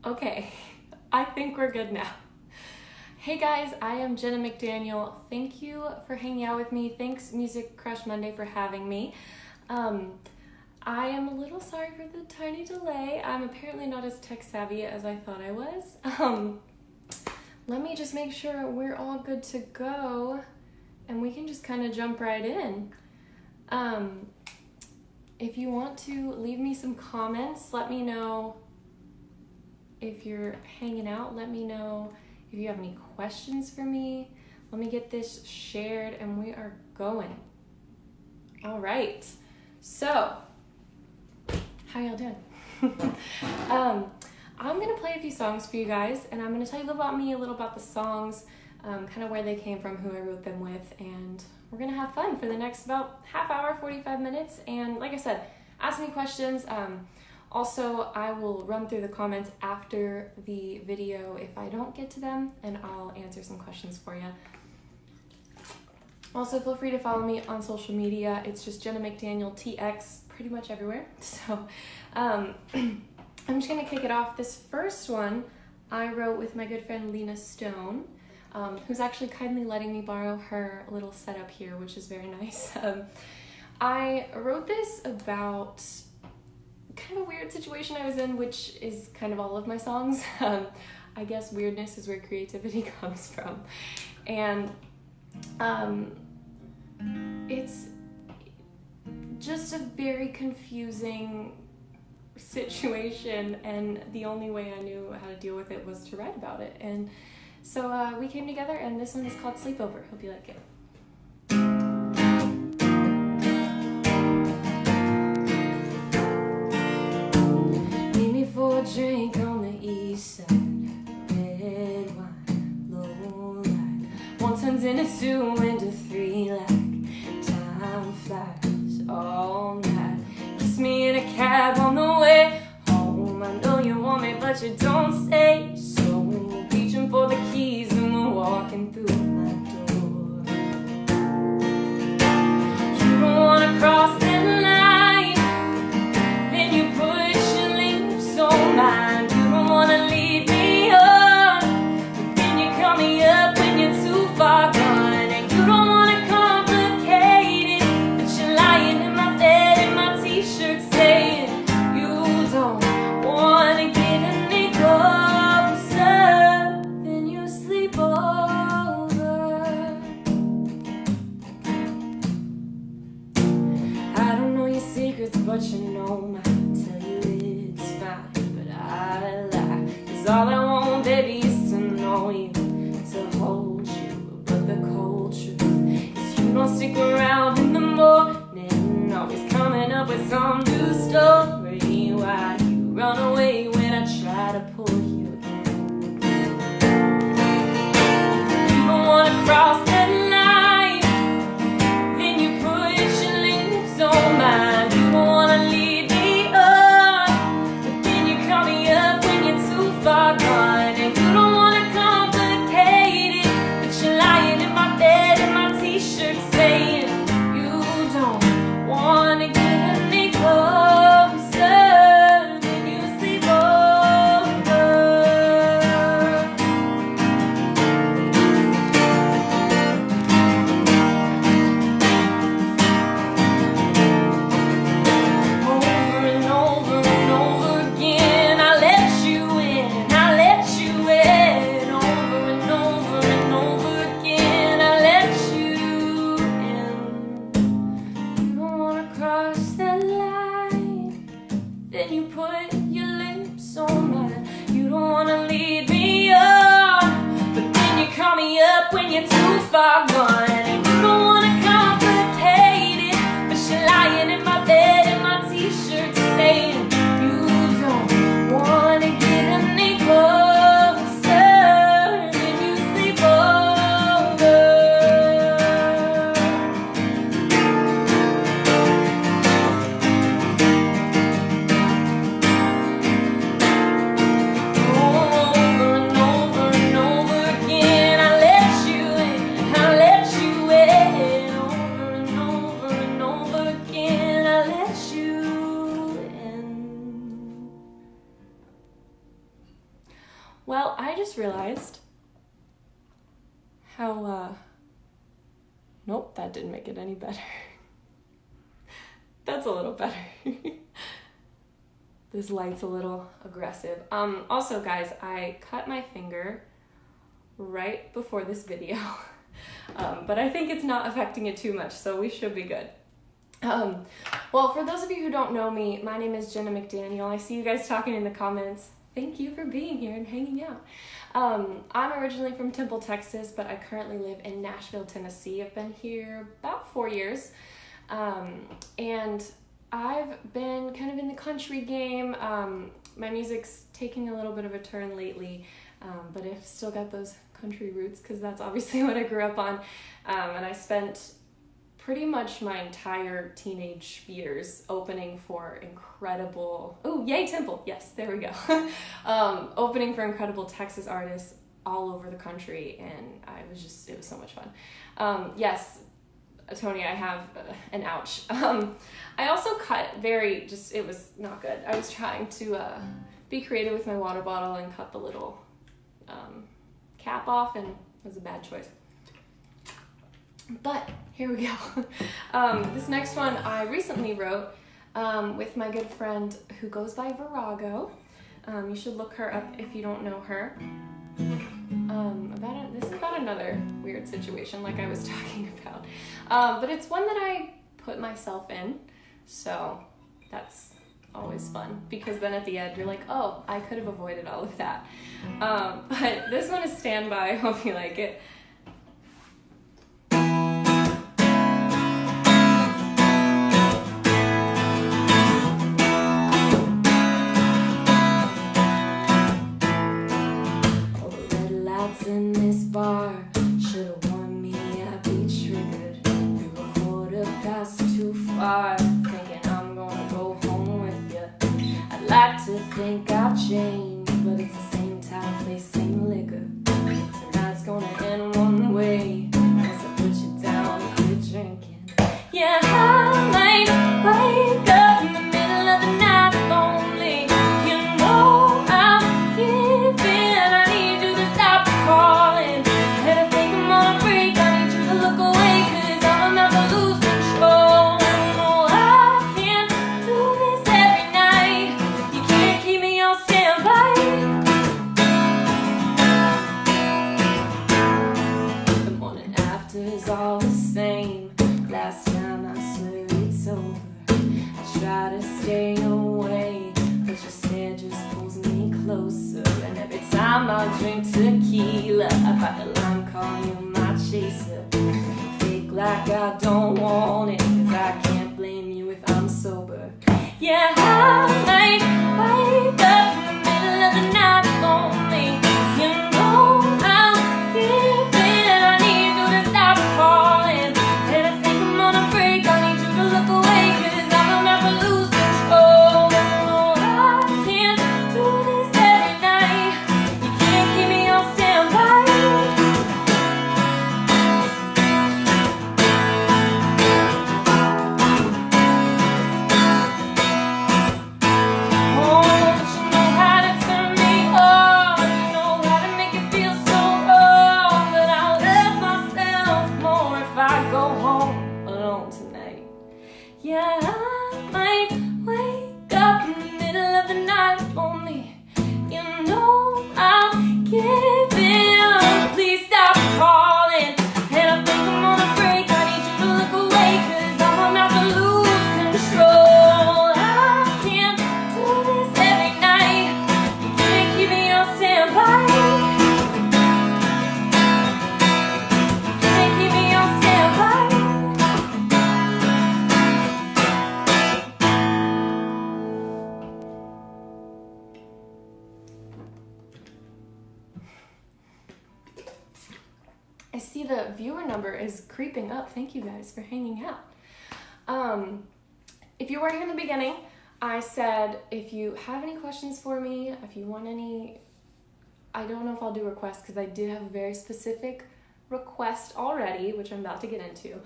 Okay, I think we're good now. Hey guys, I am Jenna McDaniel. Thank you for hanging out with me. Thanks Music Crush Monday for having me. I am a little sorry for the tiny delay. I'm apparently not as tech savvy as I thought I was. Let me just make sure we're all good to go and we can just kind of jump right in. If you want to leave me some comments, let me know if you're hanging out. Let me know if you have any questions for me. Let me get this shared and we are going. All right, so how y'all doing? I'm gonna play a few songs for you guys and I'm gonna tell you a little about me, a little about the songs, kind of where they came from, who I wrote them with, and we're gonna have fun for the next about half hour, 45 minutes. And like I said, ask me questions. Also, I will run through the comments after the video if I don't get to them, and I'll answer some questions for you. Also, feel free to follow me on social media. It's just Jenna McDaniel TX pretty much everywhere. So I'm just gonna kick it off. This first one I wrote with my good friend Lena Stone, who's actually kindly letting me borrow her little setup here, which is very nice. I wrote this about kind of a weird situation I was in, which is kind of all of my songs. I guess weirdness is where creativity comes from. And it's just a very confusing situation, and the only way I knew how to deal with it was to write about it. And so we came together, and this one is called Sleepover. Hope you like it. Meet me for a drink on the east side. Red wine, low light. One turns into two, into three, like time flies all night. Kiss me in a cab on the way home. I know you want me, but you don't say so. Reaching for the keys and we're walking through my door. You don't wanna cross that line, then you push your lips on mine. You don't wanna lead me on, but then you call me up when you're too far gone. And you don't wanna complicate it, but you're lying in my bed in my t-shirt saying you don't wanna get any closer, then you sleep over. I don't know your secrets, but you know mine. Tell you it's fine, but I lie. 'Cause all I want, baby, is to know you, to hold you. But the cold truth is you don't stick around in the morning, always coming up with some new story. Why you run away when I try to pull you in? You don't wanna cross that line, then you put your lips on mine. You don't wanna lead me on, but then you call me up when you're too far gone. And you don't wanna complicate it, but you're lying in my bed in my t-shirt saying you don't wanna get any closer, then you sleep over. Over and over and over again, I let you in, I let you in. Over and over and over again, I let you in. You don't wanna cross that line, then you put your lips on mine. You don't wanna lead me on, but then you call me up when you're too far gone. And you don't wanna complicate it, but you're lying in my bed in my t-shirt saying you don't wanna get any closer, then you sleep over. Over and over and over again, I let you in, I let you Well, I just realized how, nope, that didn't make it any better. That's a little better. This light's a little aggressive. Also, guys, I cut my finger right before this video, but I think it's not affecting it too much, so we should be good. Well, for those of you who don't know me, my name is Jenna McDaniel. I see you guys talking in the comments. Thank you for being here and hanging out. I'm originally from Temple, Texas, but I currently live in Nashville, Tennessee. I've been here about 4 years, and I've been kind of in the country game. My music's taking a little bit of a turn lately, but I've still got those country roots because that's obviously what I grew up on, and I spent pretty much my entire teenage years opening for incredible, oh, yay, Temple, yes, there we go. Opening for incredible Texas artists all over the country, and it was so much fun. Yes, Tony, I have an ouch. I also cut it was not good. I was trying to be creative with my water bottle and cut the little cap off, and it was a bad choice. But here we go. This next one I recently wrote with my good friend who goes by Virago. You should look her up if you don't know her. This is about another weird situation like I was talking about. But it's one that I put myself in, so that's always fun, because then at the end you're like, oh, I could have avoided all of that. But this one is Standby. I hope you like it. In this bar, should've warned me I'd be triggered. You were a quarter past too far, thinking I'm gonna go home with you. I'd like to think I've changed, but it's the same time, place, same liquor. Tonight's gonna end one way, unless I put you down and quit drinking. Yeah, I might wake up in the middle of the night lonely. You know I'm giving, I need you to stop calling. And I think I'm on a break, I need you to look away, cause I'm about to lose control. No, I can't do this every night. You can't keep me on standby. The morning after is all the same. Last time I swear it's over. I try to stay away, but your stare just pulls me closer. And every time I drink tequila, I bite the line, call you my chaser. Fake like I don't want it, cause I can't blame you if I'm sober. Yeah, I might wake up in the middle of the night lonely. You know I'm giving, I need you to stop calling. And I think I'm on a break, I need you to look away, cause I'm about to lose control. No, I can't do this every night. You can't keep me on standby. Oh, but you know how to turn me on, you know how to make it feel so wrong. But I'll love myself more if I go home alone tonight. Yeah, I might wake up in the middle of the night lonely. You know I'll give in. Please stop calling. And I think I'm on a break, I need you to look away, cause I'm about to lose control. I can't do this every night. You can't keep me on standby. You can't keep me on standby. I see the viewer number is creeping up. Thank you guys for hanging out. If you weren't here in the beginning, I said if you have any questions for me, if you want any, I don't know if I'll do requests because I did have a very specific request already, which I'm about to get into.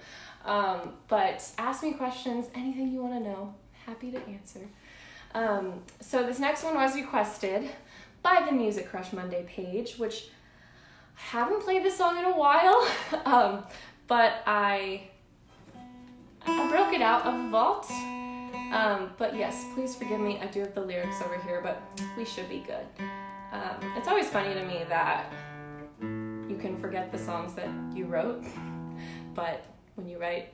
But ask me questions, anything you want to know, happy to answer. So this next one was requested by the Music Crush Monday page, which I haven't played this song in a while, but I broke it out of the vault. But yes, please forgive me. I do have the lyrics over here, but we should be good. It's always funny to me that you can forget the songs that you wrote, but when you write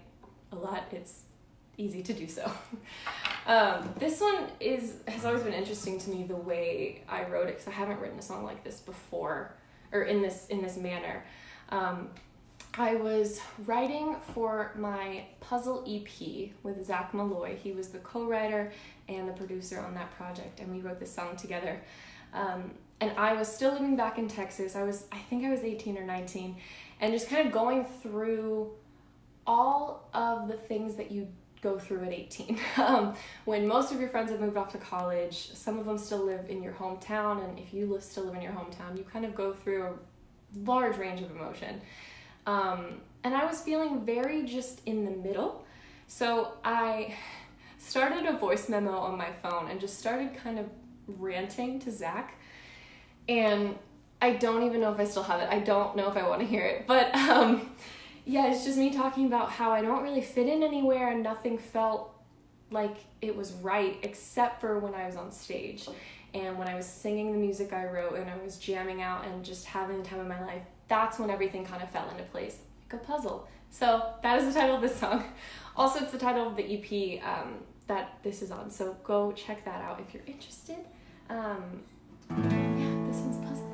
a lot, it's easy to do so. This one has always been interesting to me, the way I wrote it, because I haven't written a song like this before, or in this manner. I was writing for my Puzzle EP with Zach Malloy. He was the co-writer and the producer on that project, and we wrote this song together. And I was still living back in Texas. I think I was 18 or 19, and just kind of going through all of the things that you go through at 18. When most of your friends have moved off to college, some of them still live in your hometown, and if you still live in your hometown, you kind of go through a large range of emotion. And I was feeling very just in the middle. So I started a voice memo on my phone and just started kind of ranting to Zach. And I don't even know if I still have it. I don't know if I want to hear it. But yeah, it's just me talking about how I don't really fit in anywhere, and nothing felt like it was right except for when I was on stage. And when I was singing the music I wrote and I was jamming out and just having the time of my life, that's when everything kind of fell into place, like a puzzle. So that is the title of this song. Also, it's the title of the EP that this is on, so go check that out if you're interested. Yeah, this one's a puzzle.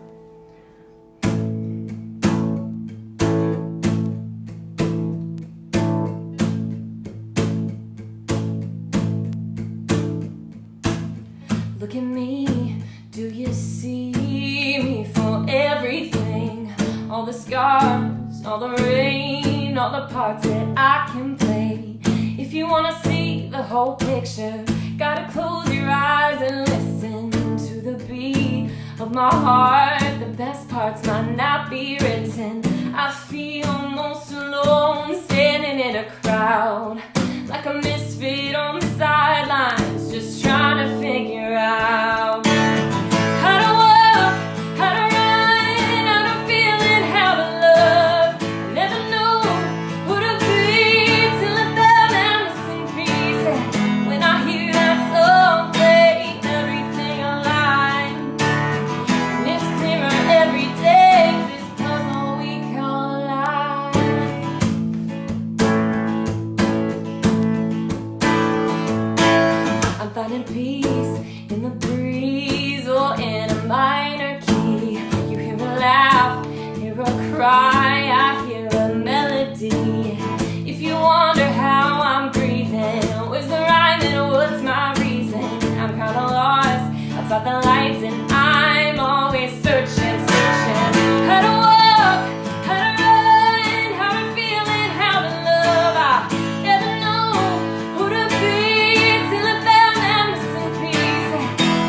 Look at me, do you see me for everything? All the scars, all the rain, all the parts that I can play. If you wanna see the whole picture, gotta close your eyes and listen to the beat of my heart. The best parts might not be written. I feel most alone, standing in a crowd, like a misfit on the sidelines, just trying to figure out how to walk, how to run, how to feel and how to love. I never knew who to be till I fell down missing pieces. When I hear that song play, everything aligns, and it's clearer every day, this puzzle we call life. I'm finding peace in the breeze or in a minor key. You hear a laugh, hear a cry, I hear a melody. If you wonder how I'm breathing, where's the rhyme and what's my reason? I'm kinda lost outside the lights, and I'm always searching. How to walk, how to run, how to feel and how to love. I never know who to be till I found that missing piece.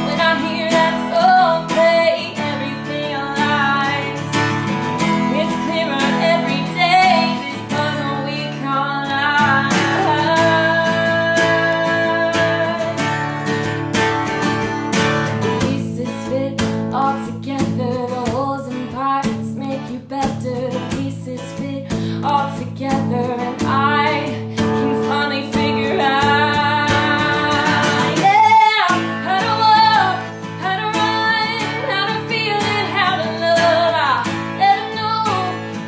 When I hear that song play, everything aligns. It's clearer every day, this puzzle we call life. The pieces fit all together, the holes and parts make you better. The pieces fit all together, and I can finally figure out, yeah, how to walk, how to run, how to feel and how to love. I never knew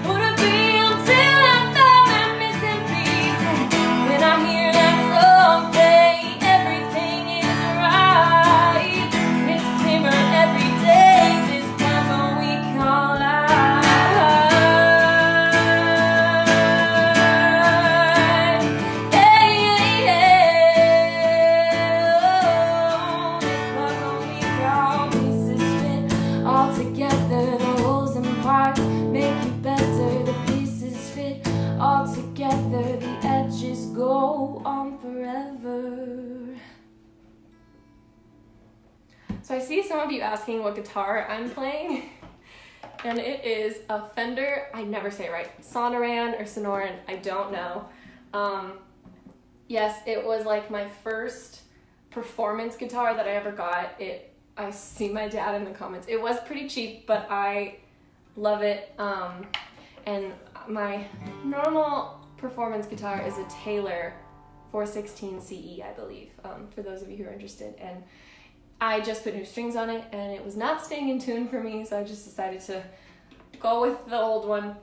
who to be until I found that missing piece. When I hear that song play, everything is right. It's clearer every day, this puzzle we call life. Yeah, yeah, yeah. Oh, this puzzle we call pieces fit all together. The holes and parts make you better. The pieces fit all together. The edges go on forever. So I see some of you asking what guitar I'm playing, and it is a Fender, I never say it right, Sonoran or Sonoran, I don't know. Yes, it was like my first performance guitar that I ever got. It I see my dad in the comments. It was pretty cheap, but I love it. And my normal performance guitar is a Taylor 416 CE, I believe, for those of you who are interested. And I just put new strings on it, and it was not staying in tune for me, so I just decided to go with the old one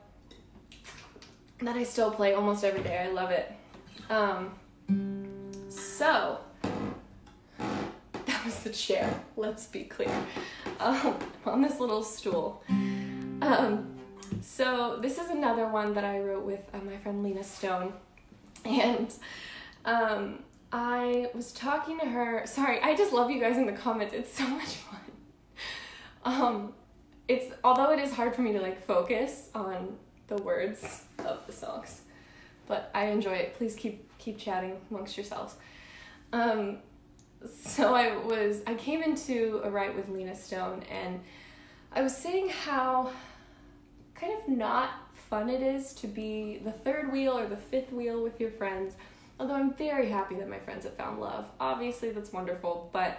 that I still play almost every day. I love it. So that was the chair, let's be clear. I'm on this little stool. So this is another one that I wrote with my friend Lena Stone, and I was talking to her. Sorry, I just love you guys in the comments. It's so much fun. Although it is hard for me to like focus on the words of the songs, but I enjoy it. Please keep chatting amongst yourselves. So I came into a write with Lena Stone, and I was saying how kind of not fun it is to be the third wheel or the fifth wheel with your friends, although I'm very happy that my friends have found love. Obviously that's wonderful, but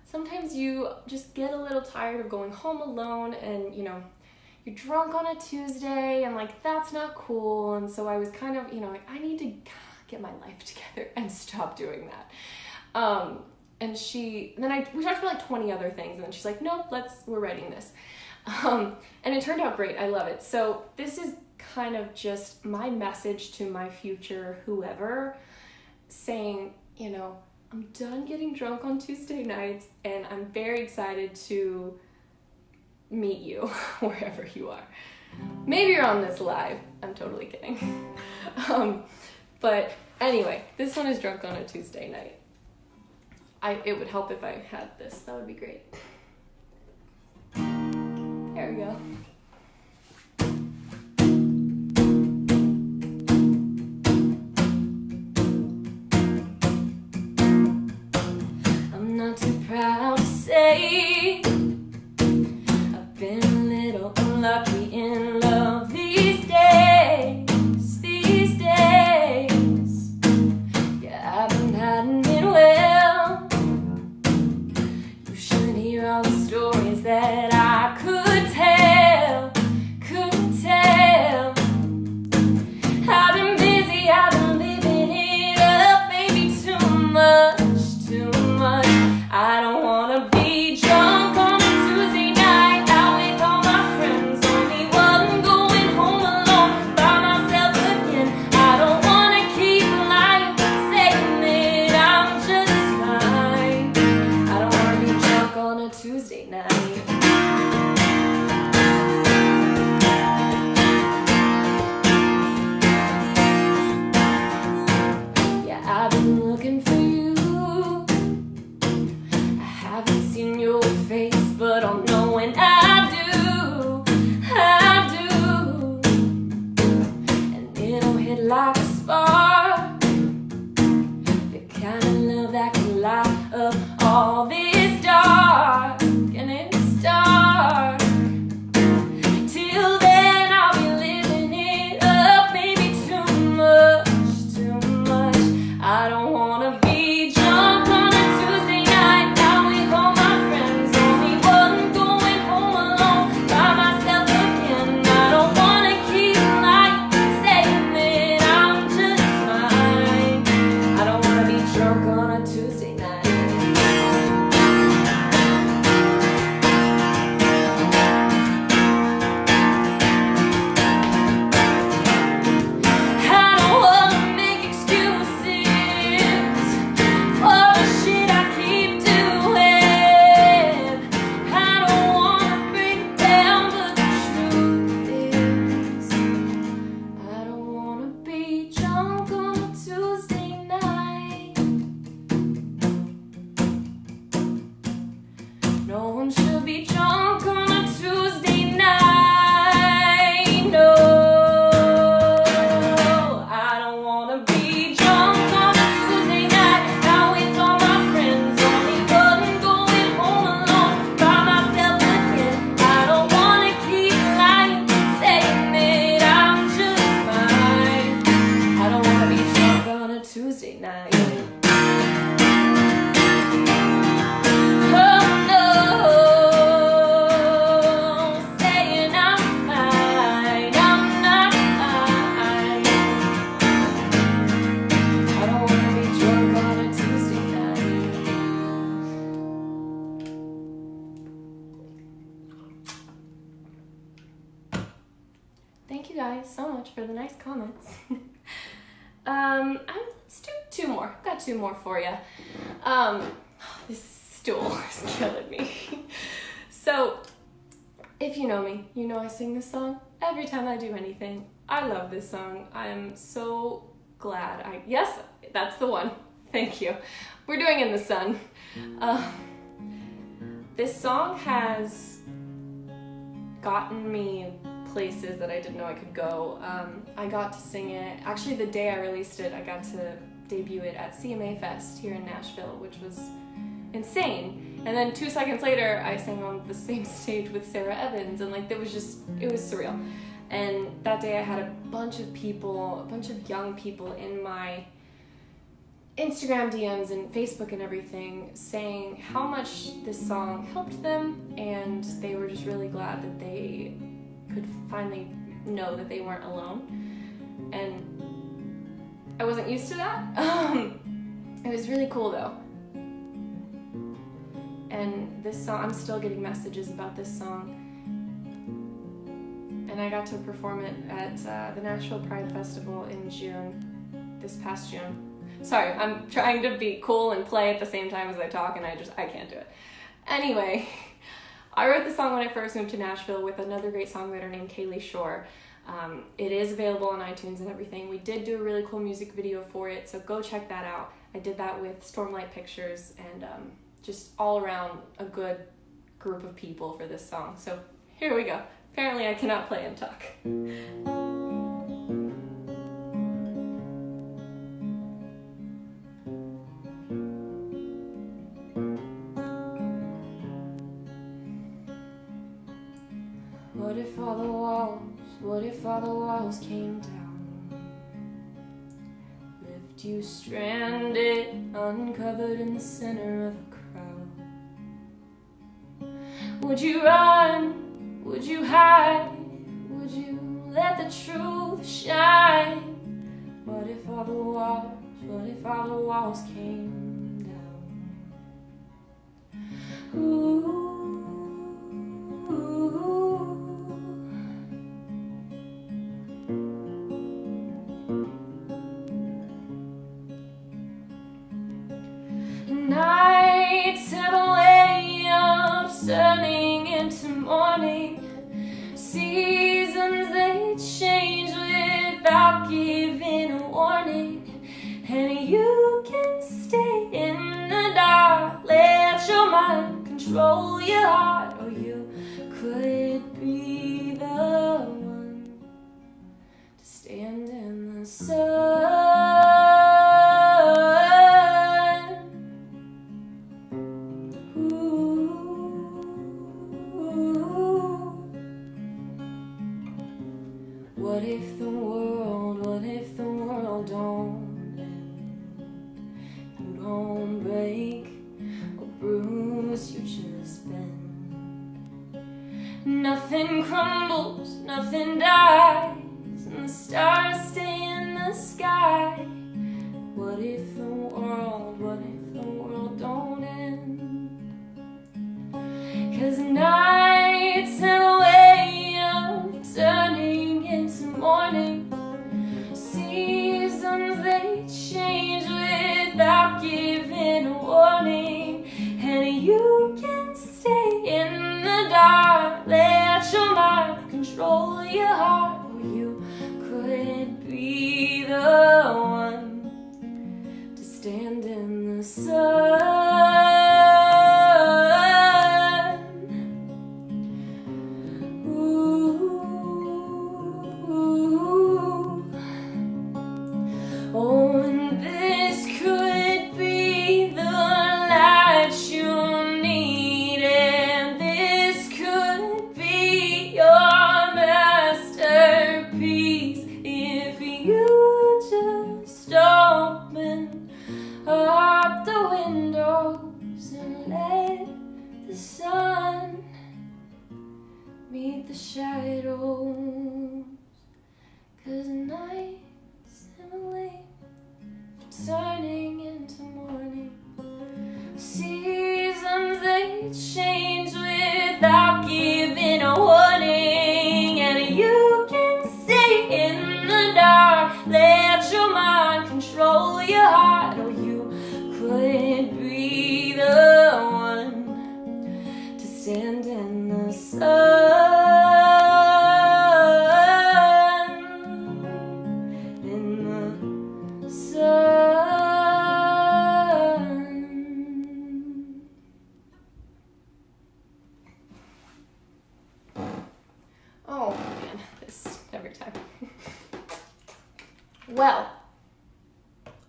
sometimes you just get a little tired of going home alone, and you know, you're drunk on a Tuesday, and like that's not cool. And so I was kind of, you know, like I need to get my life together and stop doing that. And we talked about like 20 other things, and then she's like, nope, we're writing this. And it turned out great. I love it. So this is kind of just my message to my future whoever, saying, you know, I'm done getting drunk on Tuesday nights, and I'm very excited to meet you wherever you are. Maybe you're on this live. I'm totally kidding. But anyway, this one is Drunk on a Tuesday Night. It would help if I had this. That would be great. There we go. I'm not too proud to say I've been a little unlucky in love these days. Yeah, I've been hiding it well. You should hear all the stories that I couldn't tell. I've been busy, I've been living it up, maybe too much. I don't wanna be drunk on a Tuesday night, out with all my friends, only one going home alone by myself again. I don't wanna keep lying, saying that I'm just fine. I don't wanna be drunk on a Tuesday night. I've been looking for you. I haven't seen your face, but I'll know when I do. And it'll hit like a spark, the kind of love that can light up all this dark. And it's dark. Till then I'll be living it up, maybe too much. I don't wanna be drunk on a Tuesday night, out with all my friends, only one going home alone by myself again. I don't wanna keep lying, saying that I'm just fine. I don't wanna be drunk on a Tuesday night. No one should be drunk on a Tuesday night. No, I don't wanna be drunk on a Tuesday night, out with all my friends, only one going home alone by myself again. I don't wanna keep lying, saying that I'm just fine. I don't wanna be drunk on a Tuesday night. Oh no. thank you guys so much for the nice comments. Let's do 2 more. I've got 2 more for you. This stool is killing me. So, if you know me, you know I sing this song every time I do anything. I love this song. I am so glad yes, that's the one. Thank you. We're doing In the Sun. This song has gotten me places that I didn't know I could go. I got to sing it, actually the day I released it, I got to debut it at CMA Fest here in Nashville, which was insane. And then 2 seconds later, I sang on the same stage with Sarah Evans, and like, it was surreal. And that day I had a bunch of young people in my Instagram DMs and Facebook and everything saying how much this song helped them, and they were just really glad that they could finally know that they weren't alone. And I wasn't used to that. It was really cool though. And this song, I'm still getting messages about this song. And I got to perform it at the Nashville Pride Festival in June, this past June. Sorry, I'm trying to be cool and play at the same time as I talk, and I can't do it. Anyway, I wrote the song when I first moved to Nashville with another great songwriter named Kaylee Shore. It is available on iTunes and everything. We did do a really cool music video for it, so go check that out. I did that with Stormlight Pictures, and just all around a good group of people for this song. So here we go. Apparently I cannot play and talk. What if all the walls came down? Left you stranded, uncovered in the center of a crowd. Would you run? Would you hide? Would you let the truth shine? What if all the walls came down? Ooh. Nights have a way of turning into morning. Seasons, they change without giving a warning. And you can stay in the dark, let your mind control your heart. Or you could be the one to stand in the sun. What if the world don't end? You don't break or bruise, you just bend. Nothing crumbles, nothing dies, and the stars stay in the sky. What if the world don't end? 'Cause nights have a way of turning into morning. Seasons, they change without giving a warning. And you can stay in the dark, let your mind control your heart. Or you could be the one to stand in the sun. Oh, and this could be the light you need, and this could be your masterpiece if you just open up the windows and let the sun meet the shadows. 'Cause nights have a way of turning into morning. Seasons, they change without giving a warning. And you can stay in the sun, in the sun. Oh man, this every time. Well,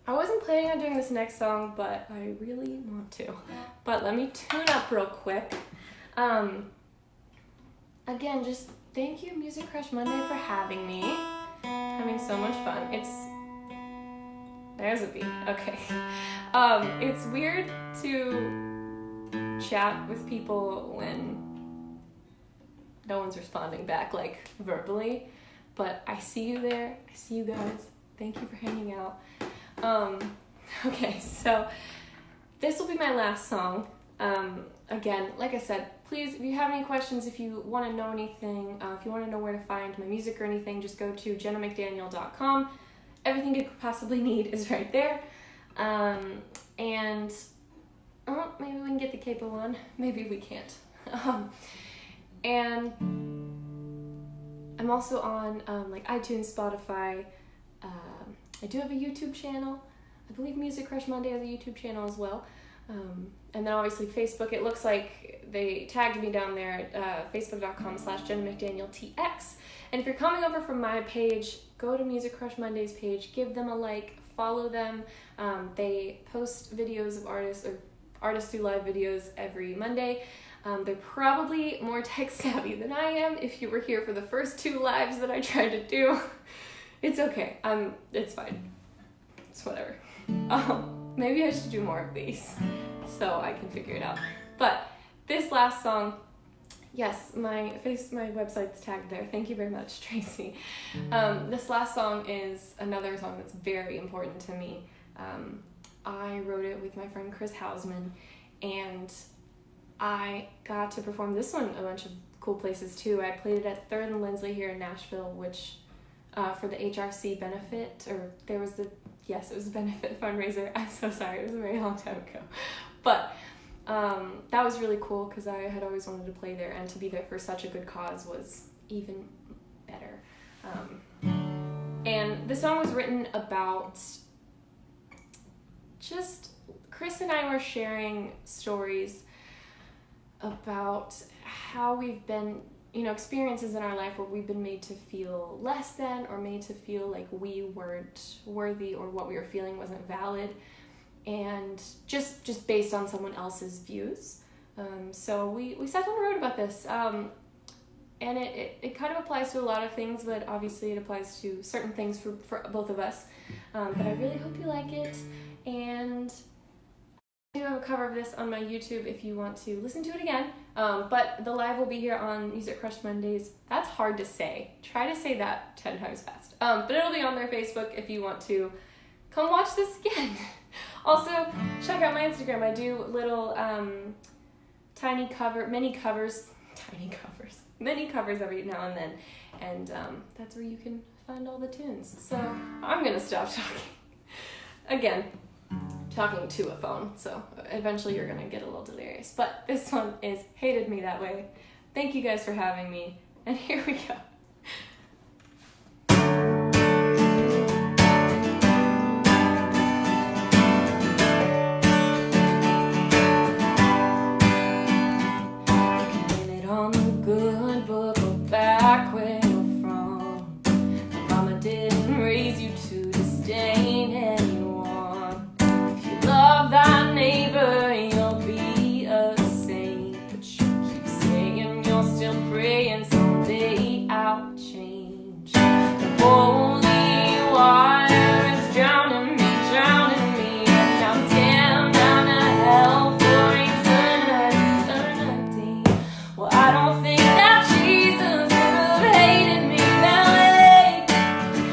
I wasn't planning on doing this next song, but I really want to. But let me tune up real quick. Again, just thank you, Music Crush Monday, for having me. Having so much fun. There's a beat. Okay. It's weird to chat with people when no one's responding back, like verbally, but I see you there. I see you guys. Thank you for hanging out. Okay, so this will be my last song. Again, like I said, please, if you have any questions, if you want to know anything, if you want to know where to find my music or anything, just go to jennamcdaniel.com. Everything you could possibly need is right there. And maybe we can get the capo on. Maybe we can't. And I'm also on like iTunes, Spotify. I do have a YouTube channel. I believe Music Crush Monday has a YouTube channel as well. And then obviously Facebook. It looks like they tagged me down there at facebook.com/JennaMcDanielTX. And if you're coming over from my page, go to Music Crush Monday's page, give them a like, follow them. They post videos of artists, or artists do live videos every Monday. They're probably more tech savvy than I am. If you were here for the first 2 lives that I tried to do, it's okay. It's fine. It's whatever. Maybe I should do more of these so I can figure it out. But this last song, yes, my website's tagged there. Thank you very much, Tracy. This last song is another song that's very important to me. I wrote it with my friend Chris Hausman, and I got to perform this one a bunch of cool places too. I played it at 3rd and Lindsley here in Nashville, which for the HRC benefit, or there was yes, it was a benefit fundraiser. I'm so sorry, it was a very long time ago. But that was really cool because I had always wanted to play there, and to be there for such a good cause was even better. And the song was written about just, Chris and I were sharing stories about how we've been, experiences in our life where we've been made to feel less than, or made to feel like we weren't worthy, or what we were feeling wasn't valid, and just based on someone else's views. So we sat down and wrote about this, and it kind of applies to a lot of things, but obviously it applies to certain things for both of us. But I really hope you like it, and I do have a cover of this on my YouTube if you want to listen to it again, but the live will be here on Music Crush Mondays. That's hard to say. Try to say that 10 times fast. But it'll be on their Facebook if you want to come watch this again. Also, check out my Instagram. I do little mini covers every now and then, and that's where you can find all the tunes. So I'm gonna stop talking. Again, talking to a phone, so eventually you're gonna get a little delirious. But this one is Hated Me That Way. Thank you guys for having me, and here we go. Blame it on the good book, or back where you're from. Mama didn't raise you to disdain anyone. If you love thy neighbor, you'll be a saint. But you keep saying you're still praying someday I'll change. The holy water is drowning me, and I'm damned down to hell for eternity. Well, I don't think that Jesus would have hated me that way.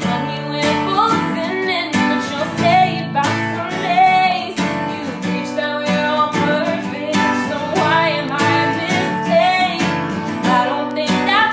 Honey, we're both sinning, but you'll say it by Sundays. You preach that we're all perfect, so why am I a mistake? I don't think that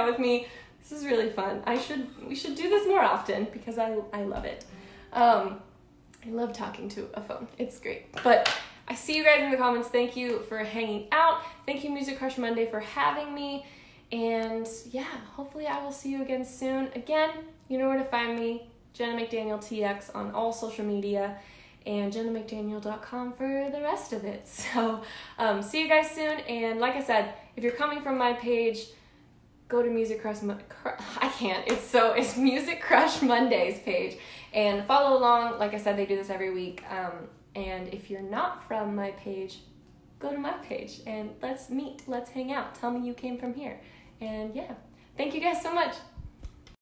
out with me. This is really fun. We should do this more often because I love it. I love talking to a phone. It's great. But I see you guys in the comments. Thank you for hanging out. Thank you, Music Crush Monday, for having me. And yeah, hopefully I will see you again soon. Again, you know where to find me, Jenna McDaniel TX on all social media, and jennamcdaniel.com for the rest of it. So see you guys soon. And like I said, if you're coming from my page, go to Music Crush. It's Music Crush Mondays page, and follow along. Like I said, they do this every week. And if you're not from my page, go to my page and let's meet. Let's hang out. Tell me you came from here. And yeah, thank you guys so much.